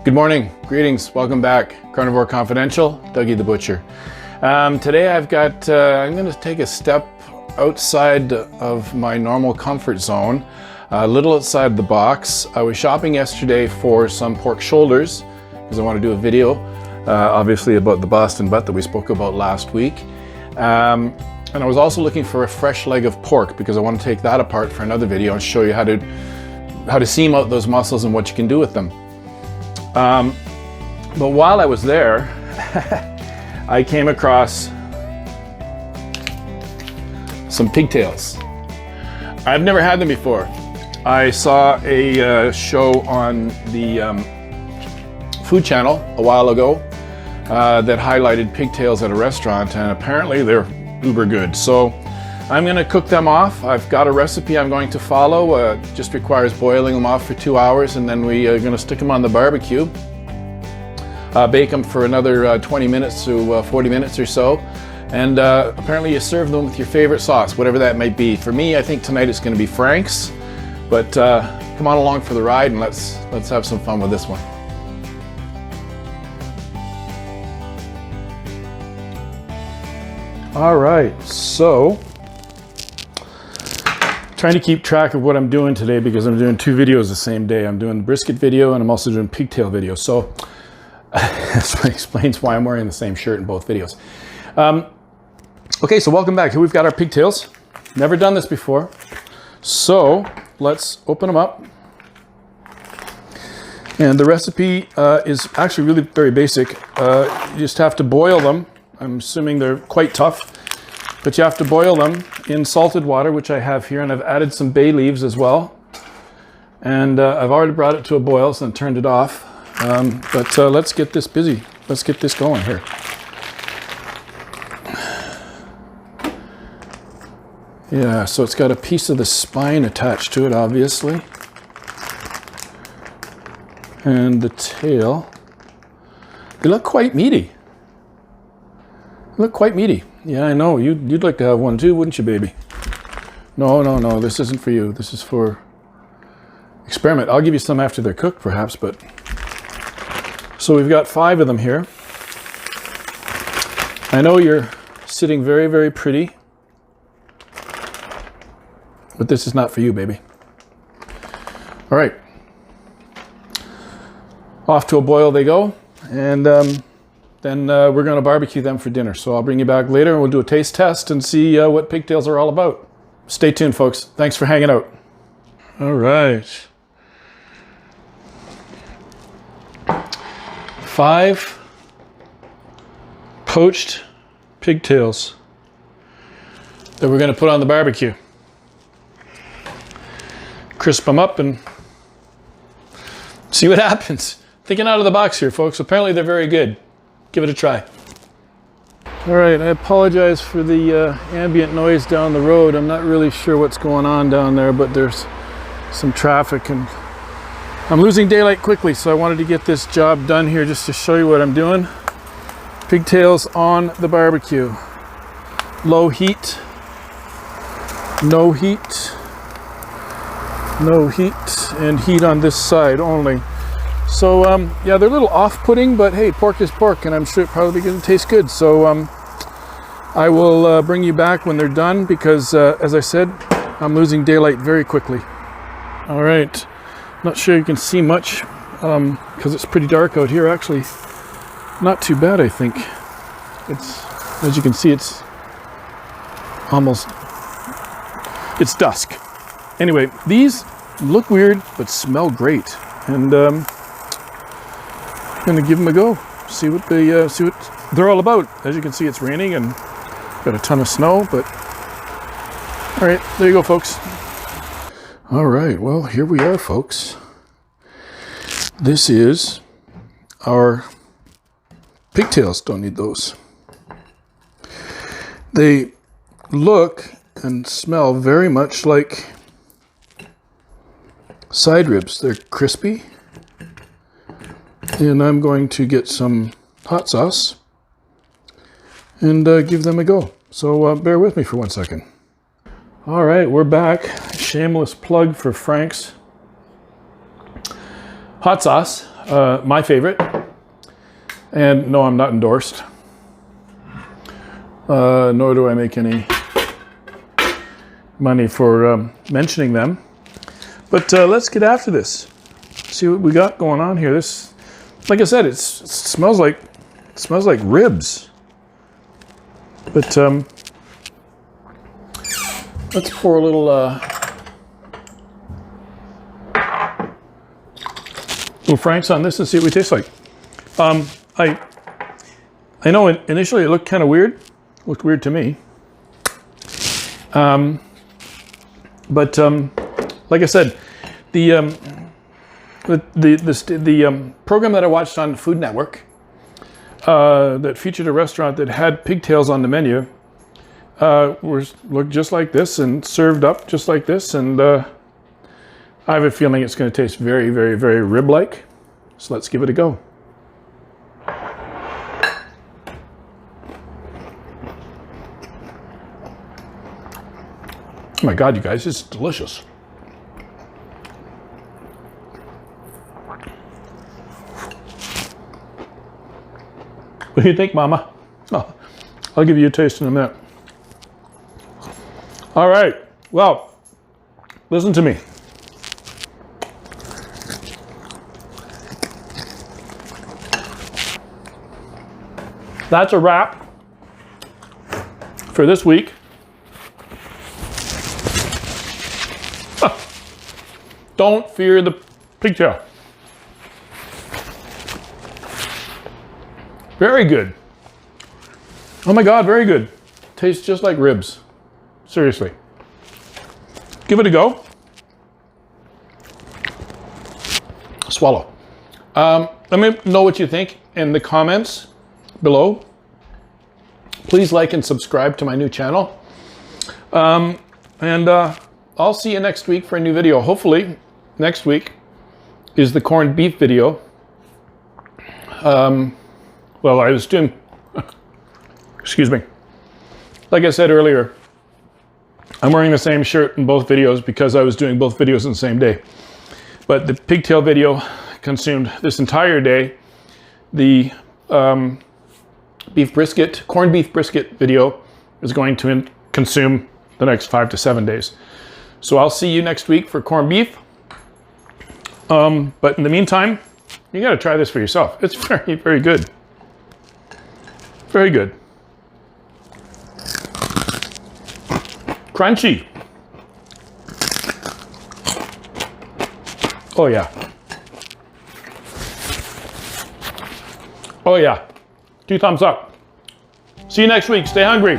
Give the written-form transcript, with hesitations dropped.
Good morning, greetings, welcome back. Carnivore Confidential, Dougie the Butcher. Today I've got, I'm going to take a step outside of my normal comfort zone, a little outside the box. I was shopping yesterday for some pork shoulders because I want to do a video, obviously about the Boston butt that we spoke about last week. And I was also looking for a fresh leg of pork because I want to take that apart for another video and show you how to seam out those muscles and what you can do with them. But while I was there, I came across some pigtails. I've never had them before. I saw a show on the Food Channel a while ago that highlighted pigtails at a restaurant, and apparently they're uber good. So I'm going to cook them off. I've got a recipe I'm going to follow. Just requires boiling them off for 2 hours, and then we are going to stick them on the barbecue. Bake them for another 20 minutes to 40 minutes or so. And apparently you serve them with your favorite sauce, whatever that might be. For me, I think tonight it's going to be Frank's. But come on along for the ride and let's have some fun with this one. All right, so trying to keep track of what I'm doing today because I'm doing 2 videos the same day. I'm doing the brisket video and I'm also doing pigtail video. So that explains why I'm wearing the same shirt in both videos. Okay, so welcome back. Here we've got our pigtails. Never done this before. So let's open them up. And the recipe is actually really very basic. You just have to boil them. I'm assuming they're quite tough. But you have to boil them in salted water, which I have here, and I've added some bay leaves as well. And I've already brought it to a boil, so I turned it off. But let's get this busy. Let's get this going here. Yeah, so it's got a piece of the spine attached to it, obviously. And the tail. They look quite meaty. Look quite meaty. Yeah, I know. You'd like to have one too, wouldn't you, baby? No. This isn't for you. This is for experiment. I'll give you some after they're cooked, perhaps, but... So we've got 5 of them here. I know you're sitting very, very pretty. But this is not for you, baby. All right. Off to a boil they go. And... then we're going to barbecue them for dinner. So I'll bring you back later and we'll do a taste test and see what pigtails are all about. Stay tuned, folks. Thanks for hanging out. All right. 5 poached pigtails that we're going to put on the barbecue. Crisp them up and see what happens. Thinking out of the box here, folks. Apparently they're very good. Give it a try. All right, I apologize for the ambient noise down the road. I'm not really sure what's going on down there, but there's some traffic and I'm losing daylight quickly, so I wanted to get this job done here just to show you what I'm doing. Pigtails on the barbecue. Low heat. No heat. No heat, and heat on this side only. So, yeah, they're a little off-putting, but hey, pork is pork, and I'm sure it's probably going to taste good. So, I will bring you back when they're done because, as I said, I'm losing daylight very quickly. All right, not sure you can see much because it's pretty dark out here. Actually, not too bad, I think. It's, as you can see, it's dusk. Anyway, these look weird, but smell great. And, I'm gonna give them a go. See what they're all about. As you can see, it's raining and got a ton of snow, but all right, there you go, folks. All right, well, here we are, folks. This is our pigtails. Don't need those. They look and smell very much like side ribs. They're crispy. And I'm going to get some hot sauce and give them a go. So bear with me for 1 second. All right, we're back. Shameless plug for Frank's hot sauce. my favorite. And no, I'm not endorsed. Nor do I make any money for mentioning them. But let's get after this. See what we got going on here. This, like I said, it smells like ribs. But let's pour a little Frank's on this and see what we taste like. I know initially it looked kind of weird. Looked weird to me. But like I said, the program that I watched on Food Network that featured a restaurant that had pigtails on the menu looked just like this and served up just like this, and I have a feeling it's going to taste very, very, very rib-like. So let's give it a go. Oh my God, you guys, it's delicious. What do you think, Mama? Oh, I'll give you a taste in a minute. All right, well, listen to me. That's a wrap for this week. Don't fear the pigtail. Very good. Oh my God, very good. Tastes just like ribs. Seriously. Give it a go. Swallow. Let me know what you think in the comments below. Please like and subscribe to my new channel. I'll see you next week for a new video. Hopefully, next week is the corned beef video. Well, I was doing, excuse me. Like I said earlier, I'm wearing the same shirt in both videos because I was doing both videos on the same day. But the pigtail video consumed this entire day. The corned beef brisket video is going to consume the next 5 to 7 days. So I'll see you next week for corned beef. But in the meantime, you got to try this for yourself. It's very, very good. Very good. Crunchy. Oh yeah. Oh yeah. 2 thumbs up. See you next week. Stay hungry.